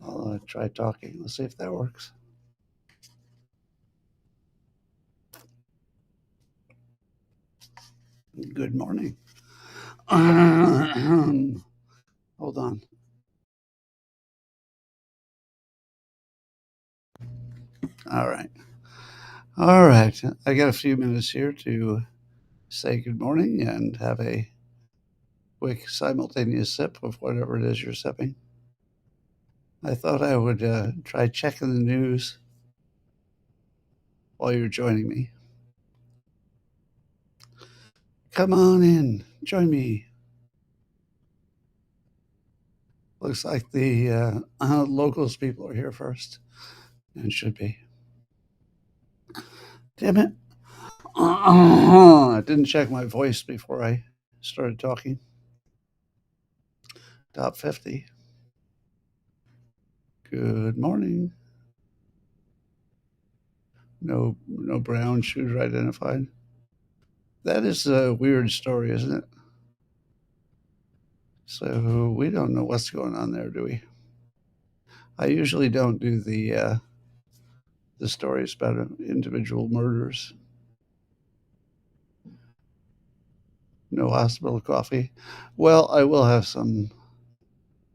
I'll try talking. Let's see if that works. Good morning. Hold on. All right. All right. I got a few minutes here to say good morning and have a quick simultaneous sip of whatever it is you're sipping. I thought I would try checking the news while you're joining me. Come on in, join me. Looks like the locals people are here first, and should be. Damn it. I didn't check my voice before I started talking. Top 50. Good morning. No brown shooter identified. That is a weird story, isn't it? So we don't know what's going on there, do we? I usually don't do the stories about individual murders. No hospital coffee. Well, I will have some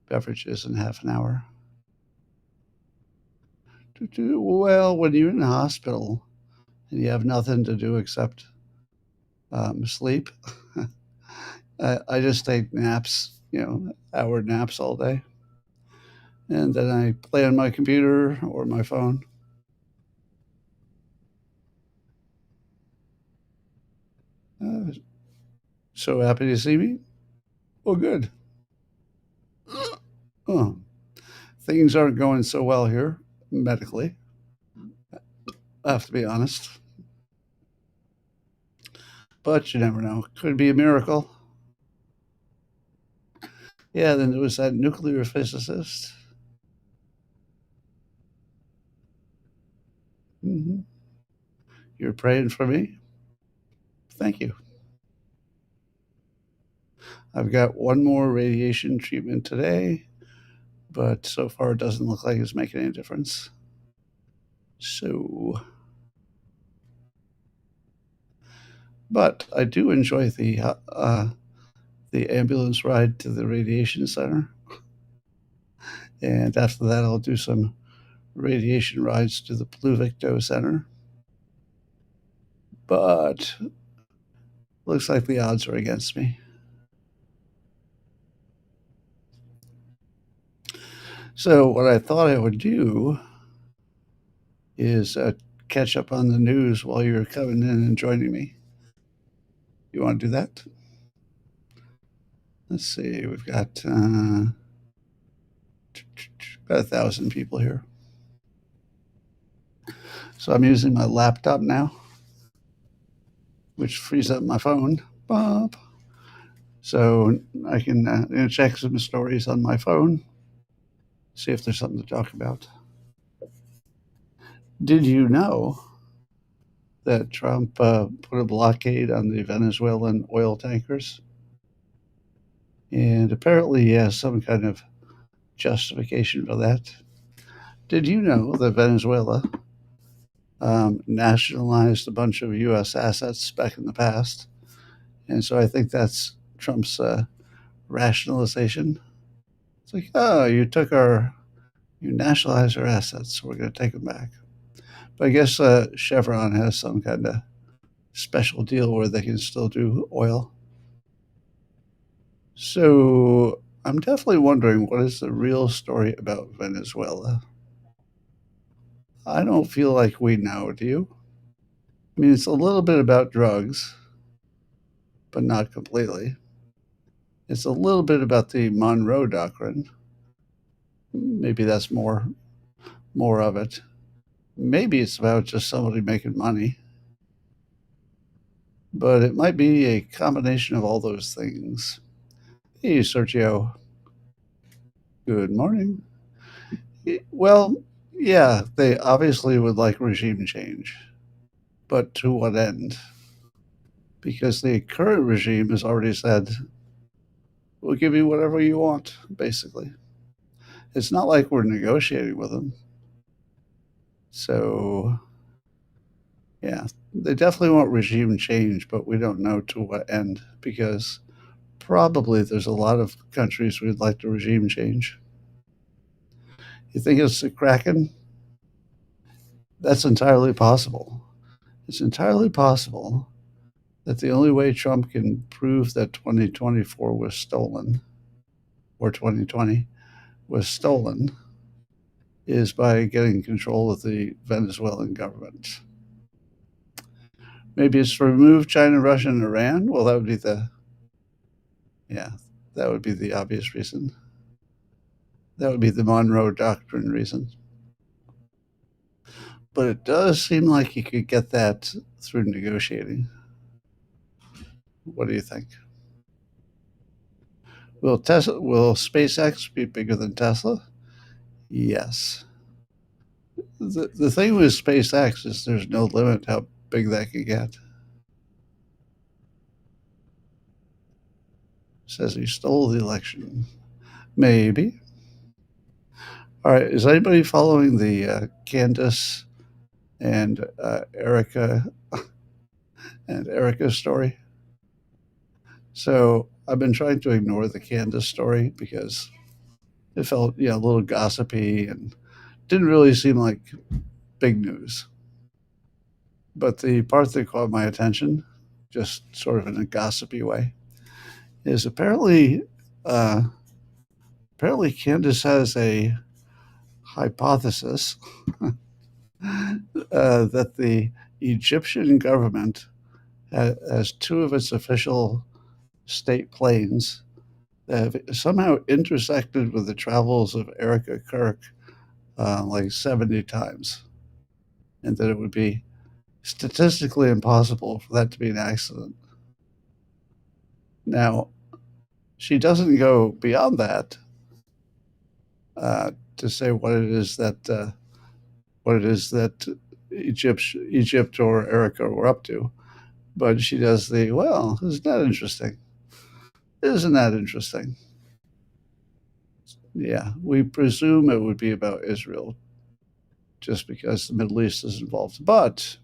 beverages in half an hour. Well, when you're in the hospital and you have nothing to do except sleep, I just take naps, hour naps all day. And then I play on my computer or my phone. So happy to see me? Well, good. Oh, things aren't going so well here medically. I have to be honest. But you never know. Could be a miracle. Yeah, then there was that nuclear physicist. Mm-hmm. You're praying for me? Thank you. I've got one more radiation treatment today, but so far it doesn't look like it's making any difference. So, but I do enjoy the ambulance ride to the radiation center. And after that, I'll do some radiation rides to the Pluvicto Center. But looks like the odds are against me. So what I thought I would do is catch up on the news while you're coming in and joining me. You want to do that? Let's see. We've got about 1,000 people here. So I'm using my laptop now, which frees up my phone. Bob. So I can check some stories on my phone, see if there's something to talk about. Did you know that Trump put a blockade on the Venezuelan oil tankers? And apparently he has some kind of justification for that. Did you know that Venezuela nationalized a bunch of U.S. assets back in the past? And so I think that's Trump's rationalization. It's like, oh, you nationalized our assets, so we're going to take them back. But I guess Chevron has some kind of special deal where they can still do oil. So I'm definitely wondering, what is the real story about Venezuela? I don't feel like we know, do you? I mean, it's a little bit about drugs, but not completely. It's a little bit about the Monroe Doctrine. Maybe that's more of it. Maybe it's about just somebody making money. But it might be a combination of all those things. Hey, Sergio. Good morning. Well, yeah, they obviously would like regime change. But to what end? Because the current regime has already said we'll give you whatever you want, basically. It's not like we're negotiating with them. So, yeah, they definitely want regime change, but we don't know to what end because probably there's a lot of countries we'd like to regime change. You think it's a Kraken? That's entirely possible. It's entirely possible that the only way Trump can prove that 2024 was stolen, or 2020 was stolen, is by getting control of the Venezuelan government. Maybe it's to remove China, Russia, and Iran. Well, that would be that would be the obvious reason. That would be the Monroe Doctrine reason. But it does seem like you could get that through negotiating. What do you think? Will SpaceX be bigger than Tesla? Yes. The thing with SpaceX is there's no limit how big that could get. Says he stole the election. Maybe. All right. Is anybody following the Candace and Erica story? So I've been trying to ignore the Candace story because it felt a little gossipy and didn't really seem like big news. But the part that caught my attention, just sort of in a gossipy way, is apparently Candace has a hypothesis that the Egyptian government has two of its official state planes that have somehow intersected with the travels of Erica Kirk like 70 times, and that it would be statistically impossible for that to be an accident. Now, she doesn't go beyond that to say what it is that Egypt or Erica were up to, but she does isn't that interesting? Isn't that interesting? Yeah, we presume it would be about Israel just because the Middle East is involved. But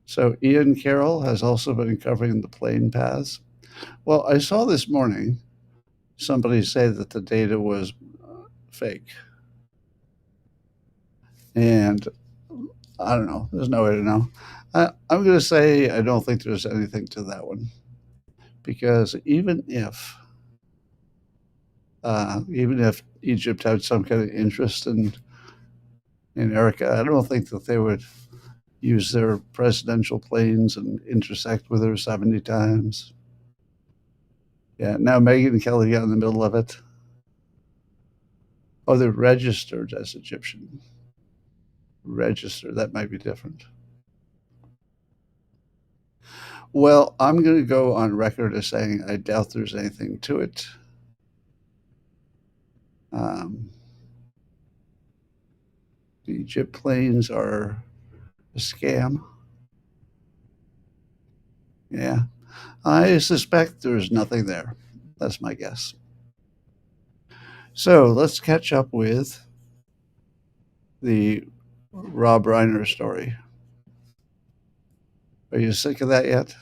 so Ian Carroll has also been covering the plane paths. Well, I saw this morning somebody say that the data was fake. And I don't know. There's no way to know. I'm going to say I don't think there's anything to that one. Because even if Egypt had some kind of interest in Erica, I don't think that they would use their presidential planes and intersect with her 70 times. Yeah, now Megyn Kelly got in the middle of it. Oh, they're registered as Egyptian. Registered, that might be different. Well, I'm going to go on record as saying I doubt there's anything to it. The Egypt planes are a scam. Yeah, I suspect there's nothing there. That's my guess. So let's catch up with the Rob Reiner story. Are you sick of that yet?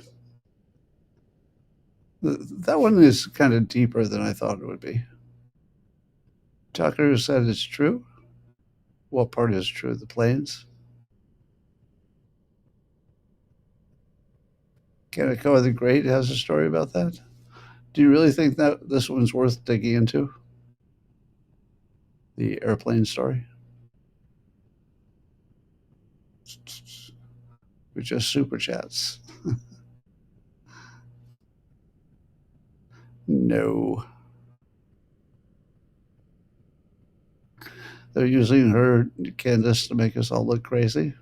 That one is kind of deeper than I thought it would be. Tucker said it's true. What part is true? The planes? Kaneko the Great has a story about that. Do you really think that this one's worth digging into? The airplane story? With just super chats. No. They're using her, Candace, to make us all look crazy?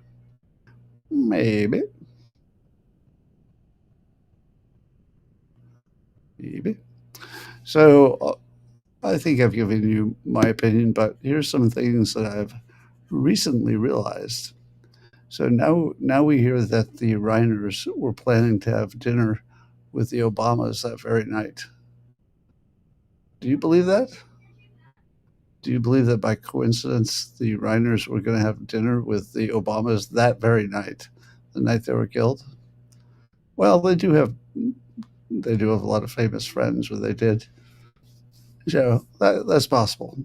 Maybe. Maybe. So I think I've given you my opinion, but here's some things that I've recently realized. So now we hear that the Reiners were planning to have dinner with the Obamas that very night. Do you believe that? Do you believe that by coincidence the Reiners were going to have dinner with the Obamas that very night, the night they were killed? Well, they do have a lot of famous friends, or they did. So that's possible.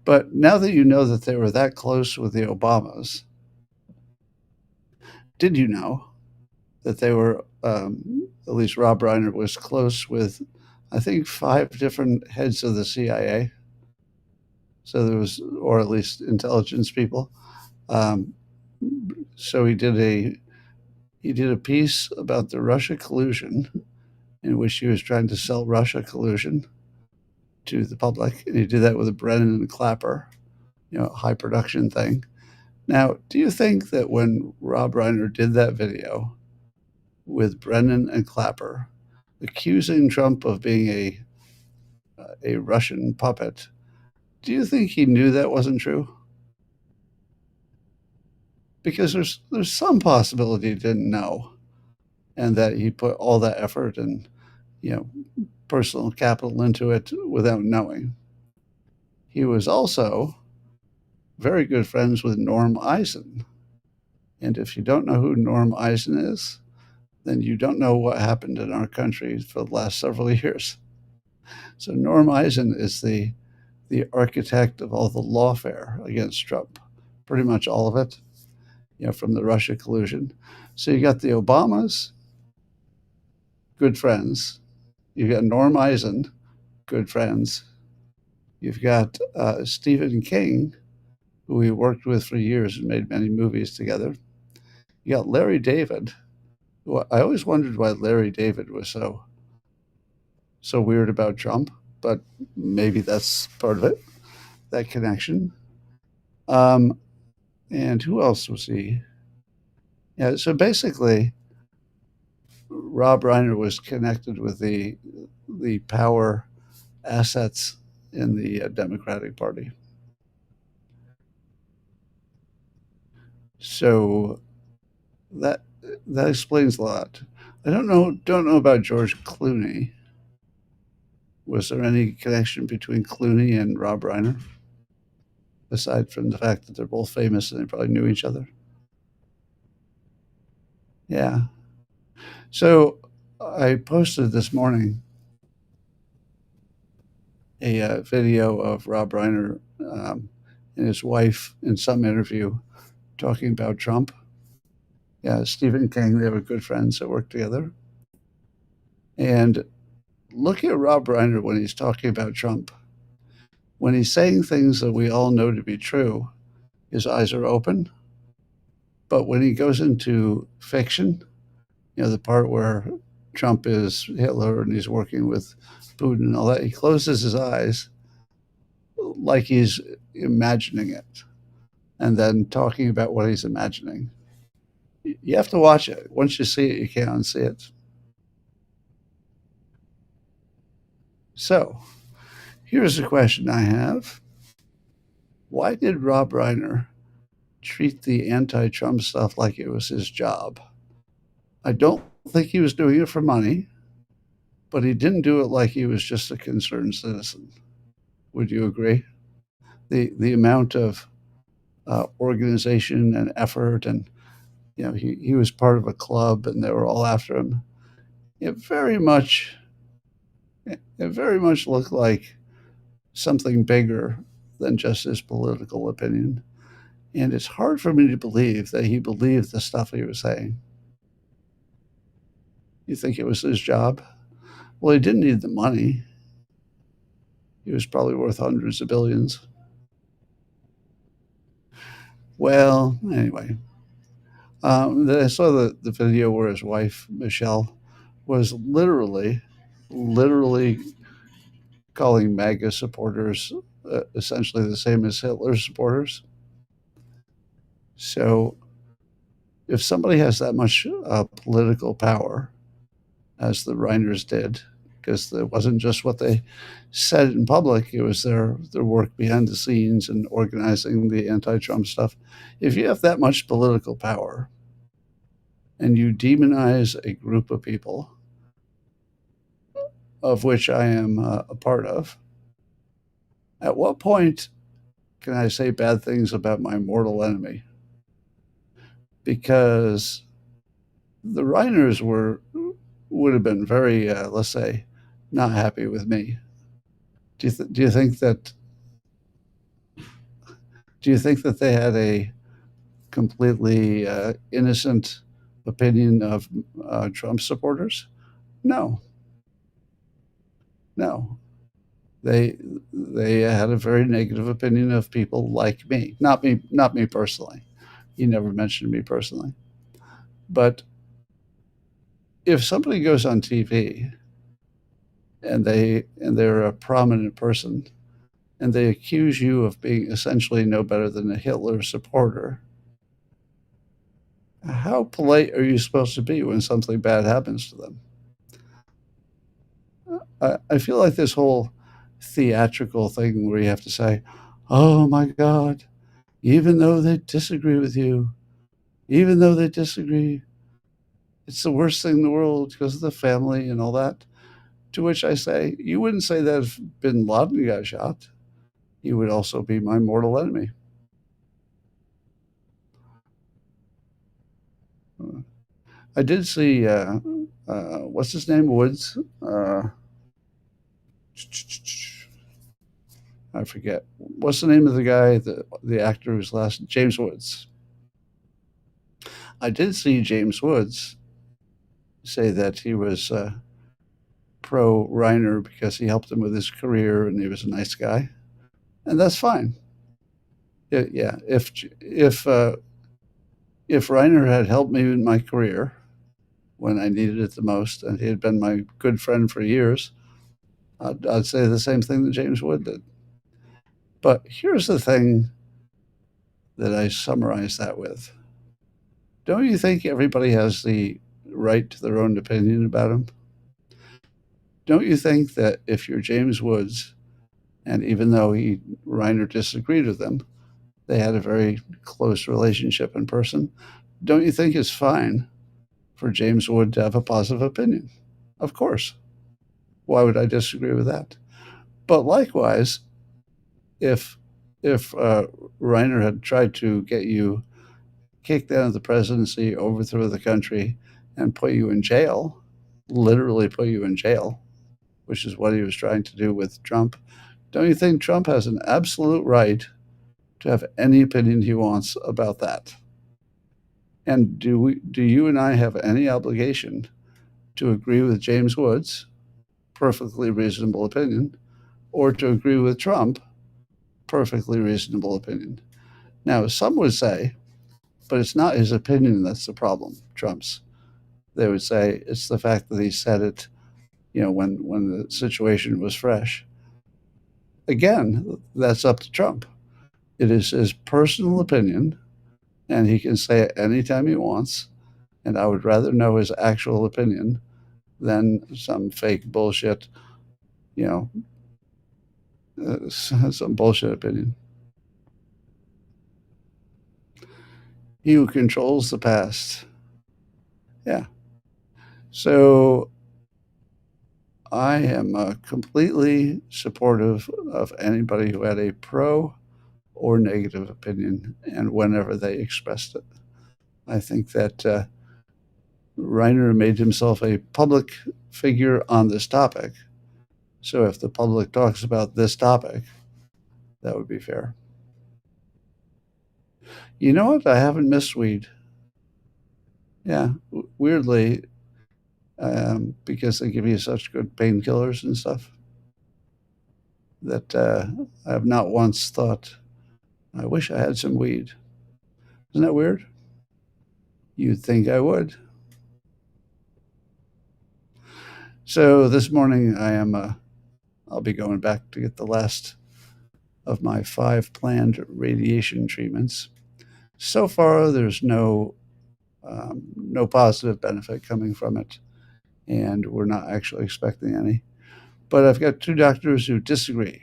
But now that you know that they were that close with the Obamas, did you know that they were, at least Rob Reiner was close with, I think, 5 different heads of the CIA? So there was, or at least intelligence people. Um, so he did a piece about the Russia collusion, in which he was trying to sell Russia collusion to the public, and he did that with a Brennan and Clapper, high production thing. Now, do you think that when Rob Reiner did that video with Brennan and Clapper, accusing Trump of being a Russian puppet, do you think he knew that wasn't true? Because there's some possibility he didn't know, and that he put all that effort and personal capital into it without knowing. He was also very good friends with Norm Eisen. And if you don't know who Norm Eisen is, then you don't know what happened in our country for the last several years. So Norm Eisen is the architect of all the lawfare against Trump, pretty much all of it, from the Russia collusion. So you got the Obamas, good friends. You got Norm Eisen, good friends. You've got Stephen King, who we worked with for years and made many movies together. You got Larry David, who I always wondered why Larry David was so weird about Trump, but maybe that's part of it, that connection. And who else was he? Yeah, so basically, Rob Reiner was connected with the power assets in the Democratic Party. So that explains a lot. I don't know about George Clooney. Was there any connection between Clooney and Rob Reiner, aside from the fact that they're both famous and they probably knew each other? Yeah. So I posted this morning a video of Rob Reiner and his wife in some interview talking about Trump. Yeah, Stephen King, they were good friends that worked together. And look at Rob Reiner when he's talking about Trump. When he's saying things that we all know to be true, his eyes are open. But when he goes into fiction, the part where Trump is Hitler and he's working with Putin and all that, he closes his eyes like he's imagining it and then talking about what he's imagining. You have to watch it. Once you see it, you can't unsee it. So here's a question I have. Why did Rob Reiner treat the anti-Trump stuff like it was his job? I don't think he was doing it for money, but he didn't do it like he was just a concerned citizen. Would you agree? The amount of organization and effort, and he was part of a club and they were all after him. It very much looked like something bigger than just his political opinion. And it's hard for me to believe that he believed the stuff he was saying. You think it was his job? Well, he didn't need the money. He was probably worth hundreds of billions. Well, anyway, then I saw the video where his wife, Michelle, was literally calling MAGA supporters essentially the same as Hitler supporters. So if somebody has that much political power, as the Reiners did, because it wasn't just what they said in public, it was their work behind the scenes and organizing the anti-Trump stuff. If you have that much political power and you demonize a group of people of which I am a part of, at what point can I say bad things about my mortal enemy? Because the Reiners would have been very, let's say, not happy with me. Do you think that they had a completely innocent opinion of Trump supporters? No, no. They they had a very negative opinion of people like me. Not me personally. He never mentioned me personally. But if somebody goes on TV and they're a prominent person and they accuse you of being essentially no better than a Hitler supporter, how polite are you supposed to be when something bad happens to them? I feel like this whole theatrical thing where you have to say, "Oh my God, even though they disagree with you, even though they disagree, it's the worst thing in the world because of the family and all that." To which I say, you wouldn't say that if bin Laden got shot. You would also be my mortal enemy. I did see, what's his name? Woods? I forget. What's the name of the guy, the actor who's last? James Woods. I did see James Woods say that he was pro Reiner because he helped him with his career and he was a nice guy, and that's fine. Yeah, if Reiner had helped me in my career when I needed it the most, and he had been my good friend for years, I'd say the same thing that James Wood did. But here's the thing that I summarize that with. Don't you think everybody has the right to their own opinion about him? Don't you think that if you're James Woods, and even though Reiner disagreed with him, they had a very close relationship in person, don't you think it's fine for James Wood to have a positive opinion? Of course. Why would I disagree with that? But likewise, if Reiner had tried to get you kicked out of the presidency, overthrow the country, and put you in jail, literally put you in jail, which is what he was trying to do with Trump, don't you think Trump has an absolute right to have any opinion he wants about that? And do you and I have any obligation to agree with James Woods, perfectly reasonable opinion, or to agree with Trump, perfectly reasonable opinion? Now, some would say, but it's not his opinion that's the problem, Trump's. They would say it's the fact that he said it, when the situation was fresh. Again, that's up to Trump. It is his personal opinion, and he can say it anytime he wants. And I would rather know his actual opinion than some fake bullshit, you know, some bullshit opinion. He who controls the past. Yeah. So I am completely supportive of anybody who had a pro or negative opinion, and whenever they expressed it. I think that Reiner made himself a public figure on this topic. So if the public talks about this topic, that would be fair. You know what? I haven't missed weed. Yeah, weirdly, because they give you such good painkillers and stuff, that I have not once thought, I wish I had some weed. Isn't that weird? You'd think I would. So this morning I'll be going back to get the last of my 5 planned radiation treatments. So far, there's no positive benefit coming from it, and we're not actually expecting any. But I've got 2 doctors who disagree.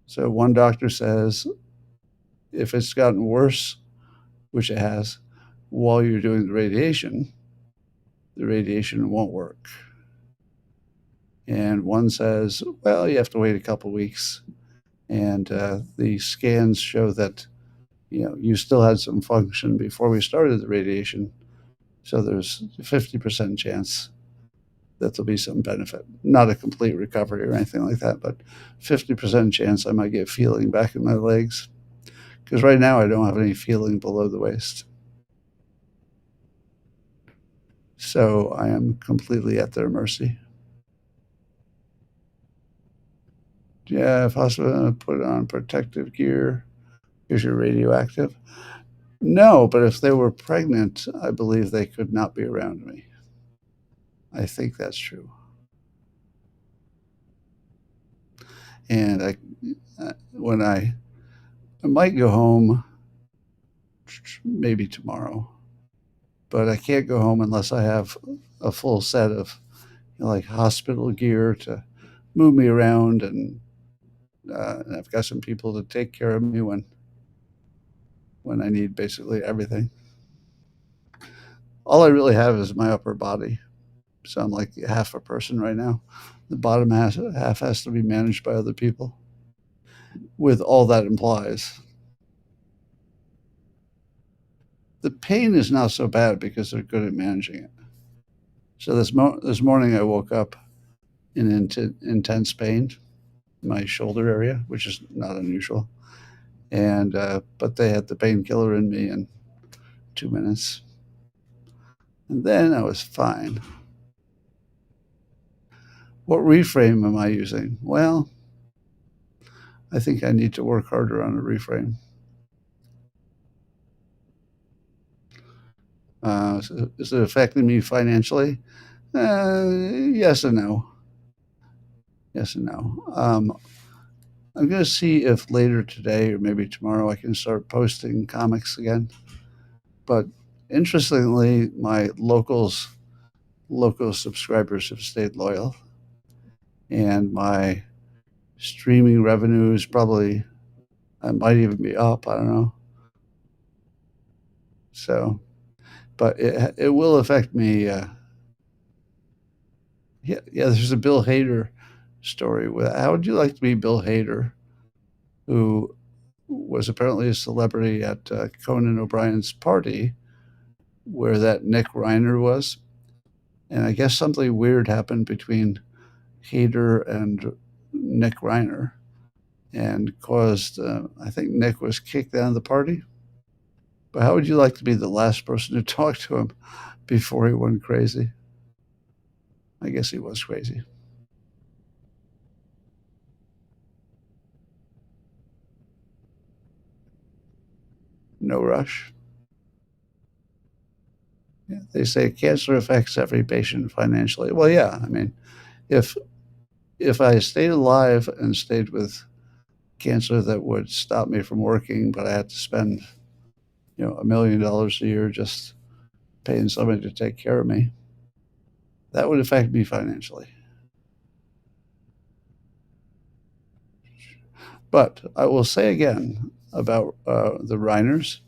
So one doctor says if it's gotten worse, which it has, while you're doing the radiation won't work. and one says, well, you have to wait a couple weeks, and the scans show that you still had some function before we started the radiation, so there's a 50% chance that there'll be some benefit. Not a complete recovery or anything like that, but 50% chance I might get feeling back in my legs, because right now I don't have any feeling below the waist. So I am completely at their mercy. Yeah, if hospital put on protective gear because you're radioactive. No, but if they were pregnant, I believe they could not be around me. I think that's true. And when I might go home, maybe tomorrow, but I can't go home unless I have a full set of like hospital gear to move me around, and I've got some people to take care of me when I need basically everything. All I really have is my upper body, so I'm like half a person right now. The bottom half has to be managed by other people, with all that implies. The pain is not so bad because they're good at managing it. So this morning I woke up in intense pain in my shoulder area, which is not unusual. And but they had the painkiller in me in 2 minutes, and then I was fine. What reframe am I using? Well, I think I need to work harder on a reframe. Is it affecting me financially? Yes and no. Yes and no. I'm going to see if later today or maybe tomorrow I can start posting comics again. But interestingly, my local subscribers have stayed loyal, and my streaming revenues probably, I might even be up. I don't know. So, but it will affect me. Yeah, there's a Bill Hader story. How would you like to be Bill Hader, who was apparently a celebrity at Conan O'Brien's party, where that Nick Reiner was? And I guess something weird happened between Hader and Nick Reiner, and caused, I think Nick was kicked out of the party. But how would you like to be the last person to talk to him before he went crazy? I guess he was crazy. No rush. Yeah, they say cancer affects every patient financially. Well, yeah, I mean, if if I stayed alive and stayed with cancer that would stop me from working, but I had to spend, $1 million a year just paying somebody to take care of me, that would affect me financially. But I will say again about the Reiners,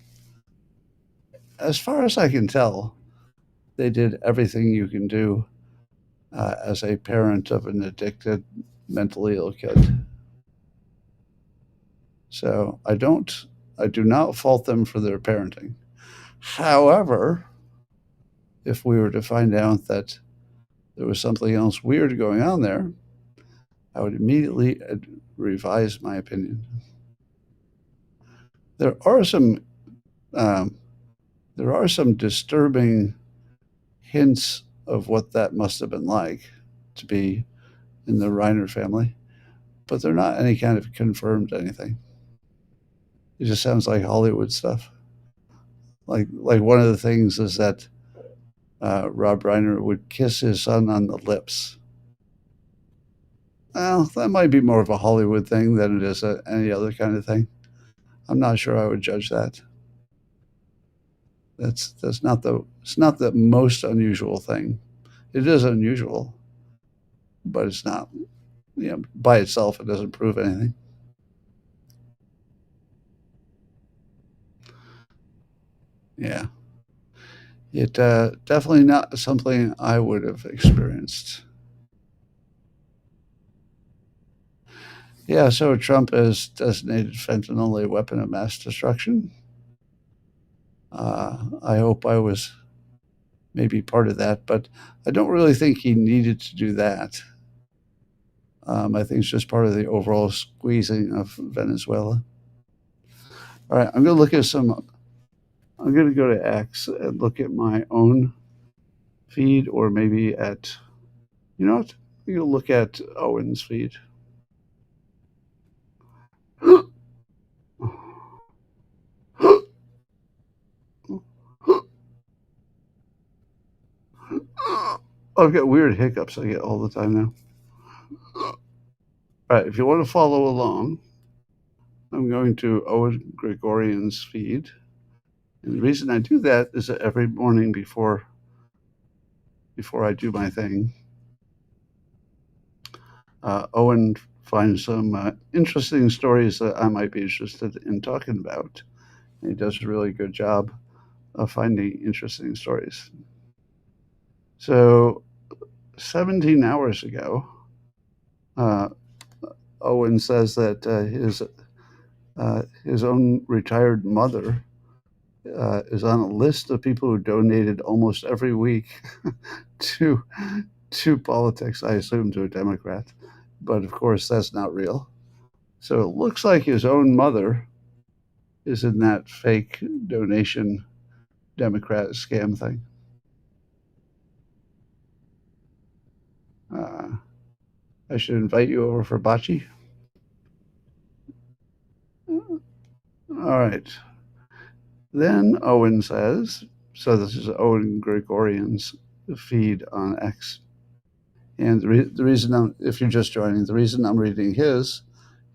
as far as I can tell, they did everything you can do as a parent of an addicted, mentally ill kid. So I do not fault them for their parenting. However, if we were to find out that there was something else weird going on there, I would immediately revise my opinion. There are some um, there are some disturbing hints of what that must have been like to be in the Reiner family, but they're not any kind of confirmed anything. It just sounds like Hollywood stuff. Like one of the things is that Rob Reiner would kiss his son on the lips. Well, that might be more of a Hollywood thing than it is any other kind of thing. I'm not sure I would judge that. That's not the it's not the most unusual thing. It is unusual, but it's not. By itself, it doesn't prove anything. Yeah, it definitely not something I would have experienced. Yeah, so Trump has designated fentanyl a weapon of mass destruction. I hope I was maybe part of that, but I don't really think he needed to do that. I think it's just part of the overall squeezing of Venezuela. All right, I'm going to look at some. I'm going to go to X and look at my own feed, or maybe at, you know what? I'm going to look at Owen's feed. I've got weird hiccups I get all the time now. All right, if you want to follow along, I'm going to Owen Gregorian's feed. And the reason I do that is that every morning before I do my thing, Owen finds some interesting stories that I might be interested in talking about. And he does a really good job of finding interesting stories. So 17 hours ago, uh, Owen says that his own retired mother is on a list of people who donated almost every week to politics. I assume to a Democrat, but of course that's not real. So it looks like his own mother is in that fake donation Democrat scam thing. I should invite you over for bocce. All right. Then Owen says, so this is Owen Gregorian's feed on X. And the reason, if you're just joining, the reason I'm reading his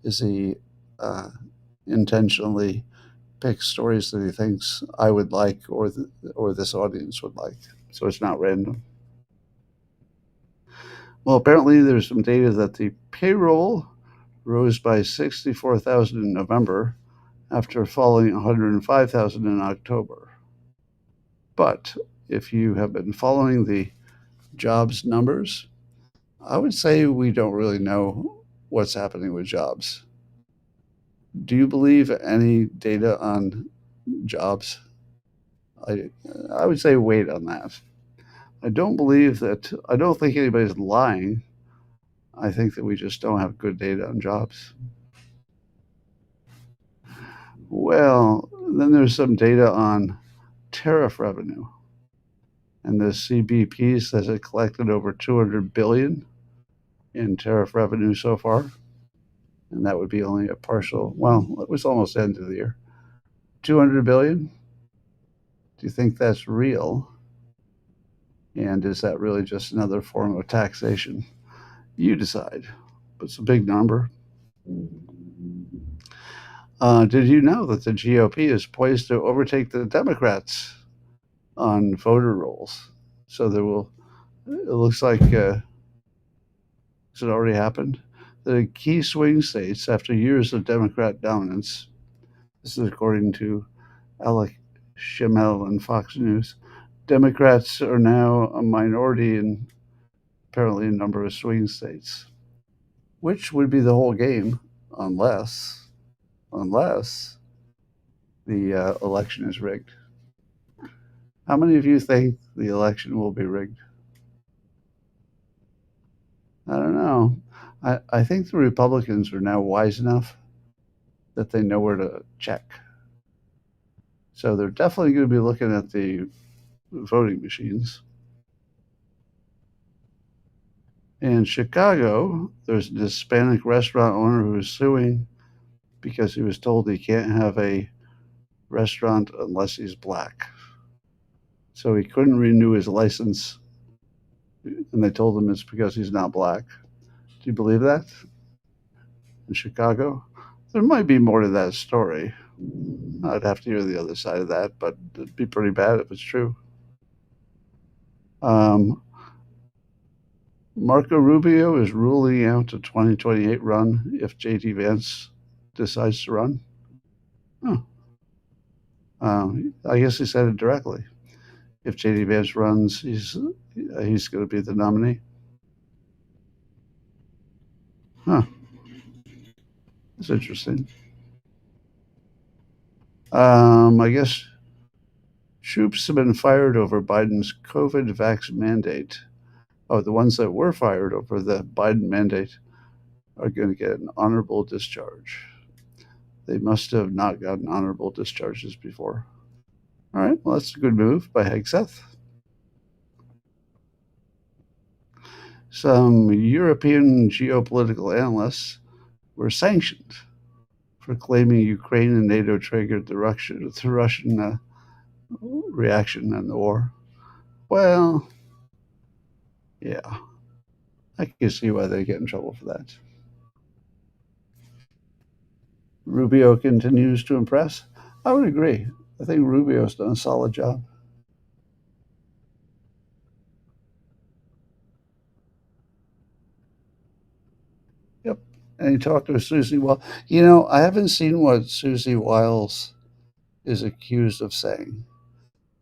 is he intentionally picks stories that he thinks I would like, or this audience would like. So it's not random. Well, apparently there's some data that the payroll rose by 64,000 in November after falling 105,000 in October. But if you have been following the jobs numbers, I would say we don't really know what's happening with jobs. Do you believe any data on jobs? I would say wait on that. I don't think anybody's lying. I think that we just don't have good data on jobs. Well, then there's some data on tariff revenue. And the CBP says it collected over 200 billion in tariff revenue so far. And that would be only a partial, well, it was almost the end of the year. 200 billion? Do you think that's real? And is that really just another form of taxation? You decide. But it's a big number. Did you know that the GOP is poised to overtake the Democrats on voter rolls? So it looks like, has it already happened? The key swing states, after years of Democrat dominance, this is according to Alec Schimmel and Fox News, Democrats are now a minority in apparently a number of swing states, which would be the whole game unless the election is rigged. How many of you think the election will be rigged? I don't know. I think the Republicans are now wise enough that they know where to check. So they're definitely going to be looking at the voting machines. In Chicago, there's an Hispanic restaurant owner who is suing because he was told he can't have a restaurant unless he's black. So he couldn't renew his license, and they told him it's because he's not black. Do you believe that? In Chicago? There might be more to that story. I'd have to hear the other side of that, but it'd be pretty bad if it's true. Marco Rubio is ruling out a 2028 run if J.D. Vance decides to run. Oh. I guess he said it directly. If J.D. Vance runs, he's going to be the nominee. Huh. That's interesting. I guess troops have been fired over Biden's COVID vax mandate. Oh, the ones that were fired over the Biden mandate are going to get an honorable discharge. They must have not gotten honorable discharges before. All right, well, that's a good move by Hegseth. Some European geopolitical analysts were sanctioned for claiming Ukraine and NATO triggered the Russian reaction in the war. Well, yeah, I can see why they get in trouble for that. Rubio continues to impress. I would agree. I think Rubio's done a solid job. Yep. And he talked to Susie Wiles. You know, I haven't seen what Susie Wiles is accused of saying.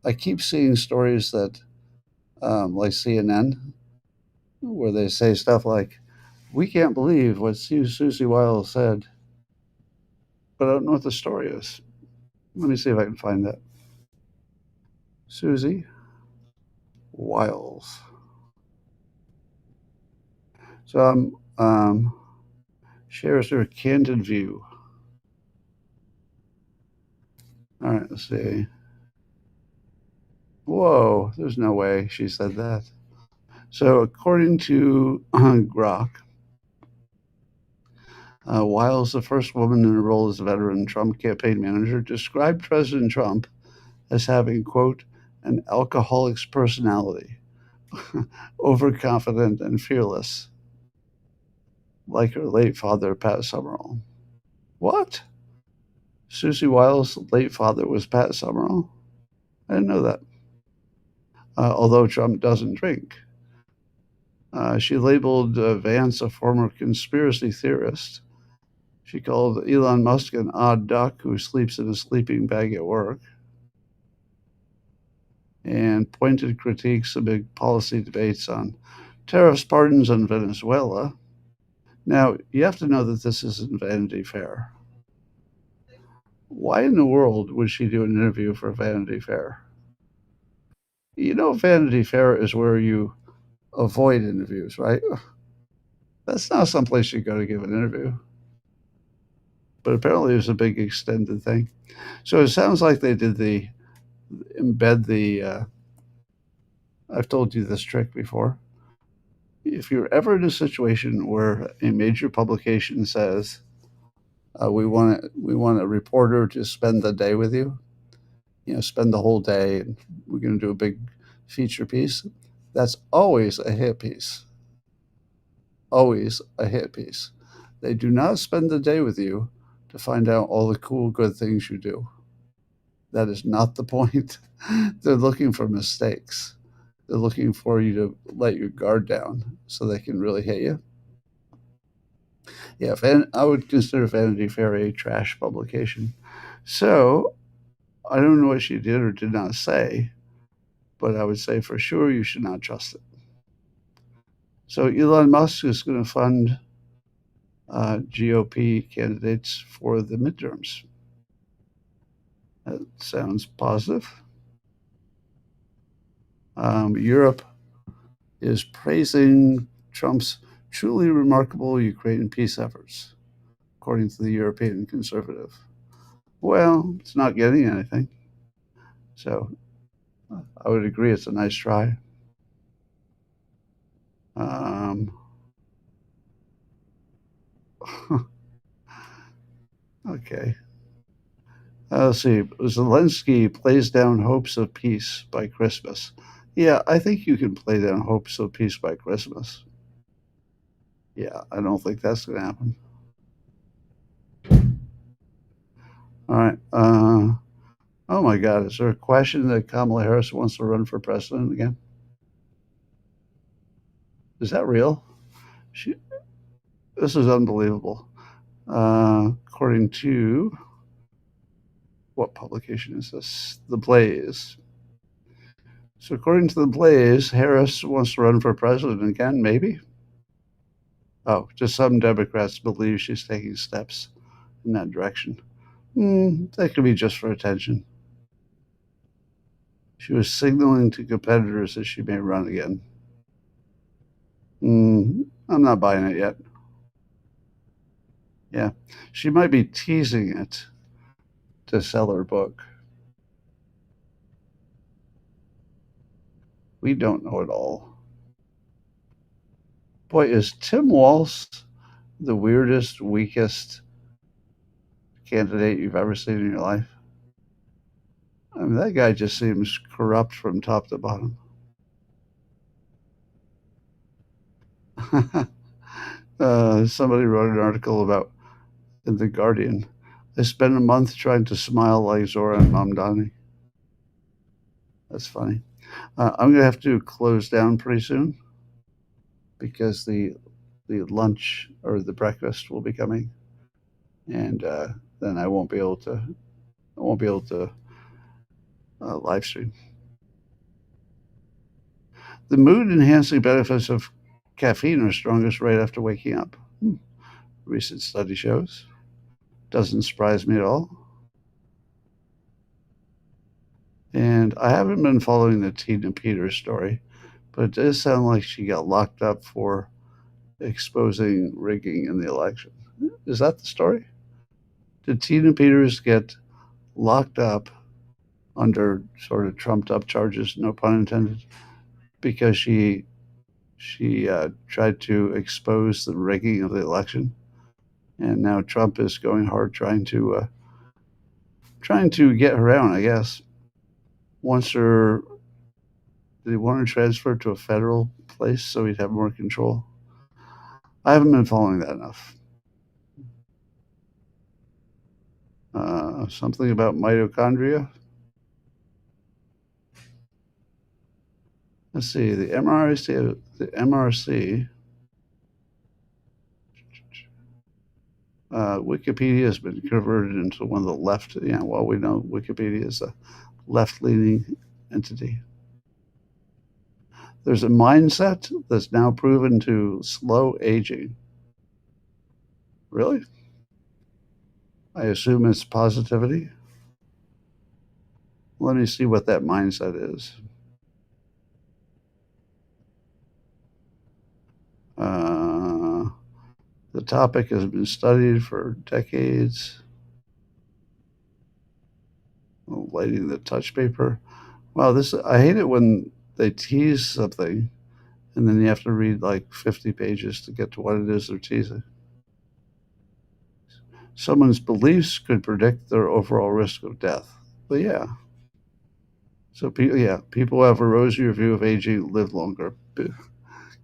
I keep seeing stories that, like CNN, where they say stuff like, "We can't believe what Susie Wiles said," but I don't know what the story is. Let me see if I can find that. Susie Wiles. So shares her candid view. All right, let's see. Whoa, there's no way she said that. So, according to Grok, Wiles, the first woman in a role as a veteran Trump campaign manager, described President Trump as having, quote, an alcoholic's personality, overconfident and fearless, like her late father, Pat Summerall. What? Susie Wiles' late father was Pat Summerall? I didn't know that. Although Trump doesn't drink. She labeled Vance a former conspiracy theorist. She called Elon Musk an odd duck who sleeps in a sleeping bag at work, and pointed critiques amid policy debates on tariffs, pardons, and Venezuela. Now, you have to know that this isn't Vanity Fair. Why in the world would she do an interview for Vanity Fair? You know, Vanity Fair is where you avoid interviews, right? That's not someplace you go to give an interview. But apparently it was a big extended thing. So it sounds like they did embed I've told you this trick before. If you're ever in a situation where a major publication says, we want a reporter to spend the day with you, spend the whole day, and we're going to do a big feature piece, that's always a hit piece. Always a hit piece. They do not spend the day with you to find out all the cool, good things you do. That is not the point. They're looking for mistakes. They're looking for you to let your guard down so they can really hit you. Yeah, I would consider Vanity Fair a trash publication. So I don't know what she did or did not say, but I would say for sure you should not trust it. So Elon Musk is going to fund GOP candidates for the midterms. That sounds positive. Europe is praising Trump's truly remarkable Ukrainian peace efforts, according to the European conservative. Well, it's not getting anything. So I would agree it's a nice try. Okay. Let's see. Zelensky plays down hopes of peace by Christmas. Yeah, I think you can play down hopes of peace by Christmas. Yeah, I don't think that's going to happen. All right. Oh my God, is there a question that Kamala Harris wants to run for president again? Is that real? This is unbelievable. According to what publication is this? The Blaze. So according to the Blaze, Harris wants to run for president again, maybe? Oh, just some Democrats believe she's taking steps in that direction. That could be just for attention. She was signaling to competitors that she may run again. I'm not buying it yet. Yeah, she might be teasing it to sell her book. We don't know it all. Boy, is Tim Walz the weirdest, weakest candidate you've ever seen in your life? I mean, that guy just seems corrupt from top to bottom. Somebody wrote an article about in The Guardian. I spent a month trying to smile like Zora and Mamdani. That's funny. I'm going to have to close down pretty soon because the lunch or the breakfast will be coming, and then I won't be able to live stream. The mood enhancing benefits of caffeine are strongest right after waking up. Recent study shows. Doesn't surprise me at all. And I haven't been following the Tina Peters story, but it does sound like she got locked up for exposing rigging in the election. Is that the story? Did Tina Peters get locked up under sort of trumped up charges, no pun intended, because she tried to expose the rigging of the election, and now Trump is going hard trying to get her out, I guess. Did he want her transferred to a federal place so he'd have more control? I haven't been following that enough. Something about mitochondria. Let's see, the MRC. Wikipedia has been converted into one of the left. Yeah, well, we know Wikipedia is a left-leaning entity. There's a mindset that's now proven to slow aging. Really? I assume it's positivity. Let me see what that mindset is. The topic has been studied for decades. Lighting the touch paper. Wow, I hate it when they tease something and then you have to read like 50 pages to get to what it is they're teasing. Someone's beliefs could predict their overall risk of death. But yeah. So people have a rosier view of aging live longer.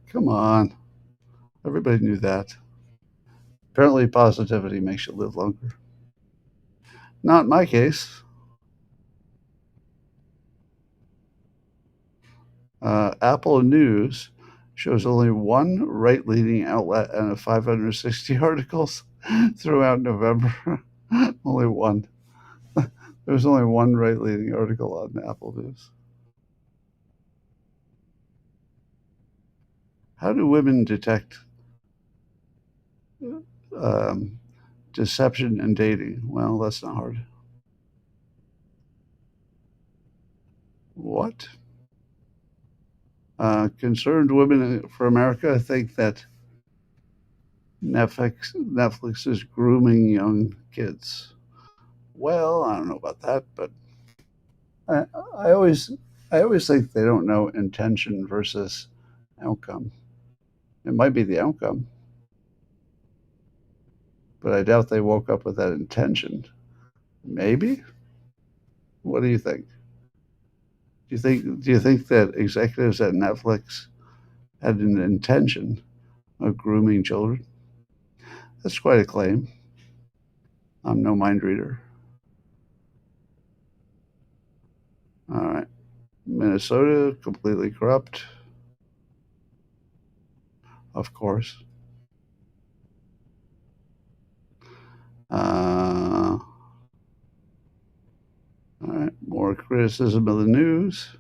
Come on. Everybody knew that. Apparently positivity makes you live longer. Not in my case. Apple News shows only one right-leaning outlet and 560 articles throughout November. Only one. There's only one right-leaning article on Apple News. How do women detect deception in dating? Well, that's not hard. What? Concerned Women for America think that Netflix is grooming young kids. Well, I don't know about that, but I always think they don't know intention versus outcome. It might be the outcome, but I doubt they woke up with that intention. Maybe. What do you think? Do you think that executives at Netflix had an intention of grooming children? That's quite a claim. I'm no mind reader. All right. Minnesota, completely corrupt. Of course. All right. More criticism of the news.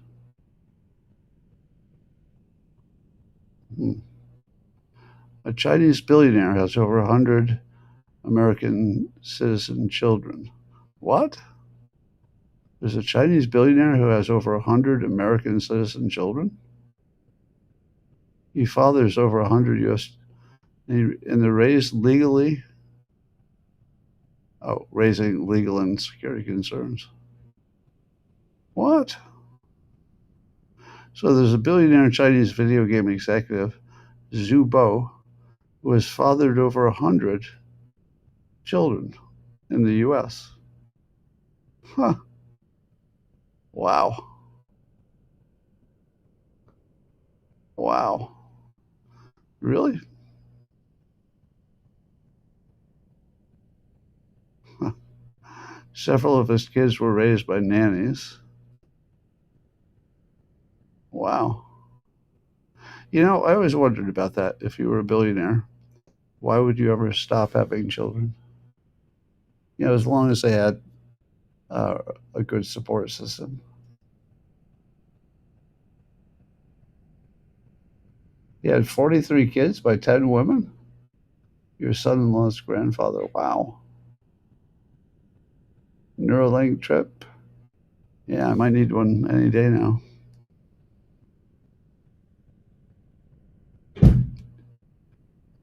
A Chinese billionaire has over 100 American citizen children. What? There's a Chinese billionaire who has over 100 American citizen children? He fathers over 100 U.S. and they're raised legally. Oh, raising legal and security concerns. What? So there's a billionaire Chinese video game executive, Zhu Bo, who has fathered over 100 children in the U.S. Huh. Wow. Wow. Really? Huh. Several of his kids were raised by nannies. Wow. You know, I always wondered about that. If you were a billionaire, why would you ever stop having children? You know, as long as they had uh, a good support system. He had 43 kids by 10 women? Your son-in-law's grandfather. Wow. Neuralink trip. Yeah, I might need one any day now.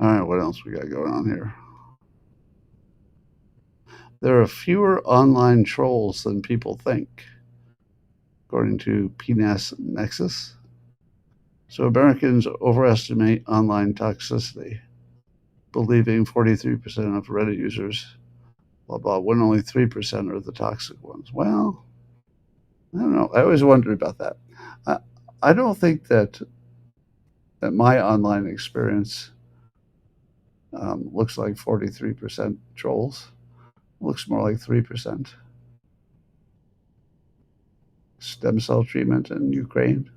All right, what else we got going on here? There are fewer online trolls than people think, according to PNAS Nexus. So Americans overestimate online toxicity, believing 43% of Reddit users, blah, blah, when only 3% are the toxic ones. Well, I don't know. I always wondered about that. I don't think that my online experience looks like 43% trolls. It looks more like 3%. Stem cell treatment in Ukraine.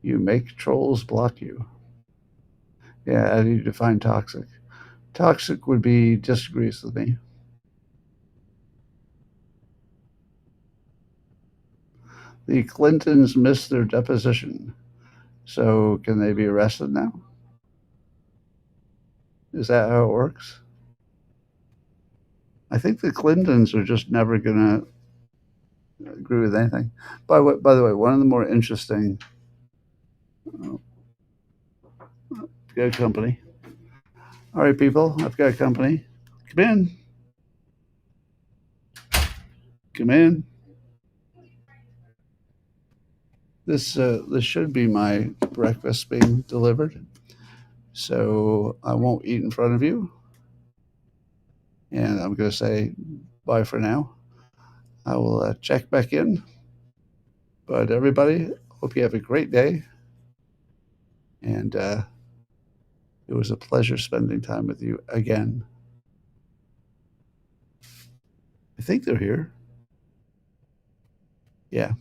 You make trolls block you. Yeah, how do you define toxic? Toxic would be disagrees with me. The Clintons missed their deposition. So can they be arrested now? Is that how it works? I think the Clintons are just never going to agree with anything. By the way, one of the more interesting got company. All right, people, I've got company. Come in. Come in. This should be my breakfast being delivered. So I won't eat in front of you. And I'm going to say bye for now. I will check back in. But everybody, hope you have a great day. And it was a pleasure spending time with you again. I think they're here. Yeah.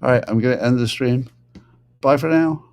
All right, I'm going to end the stream. Bye for now.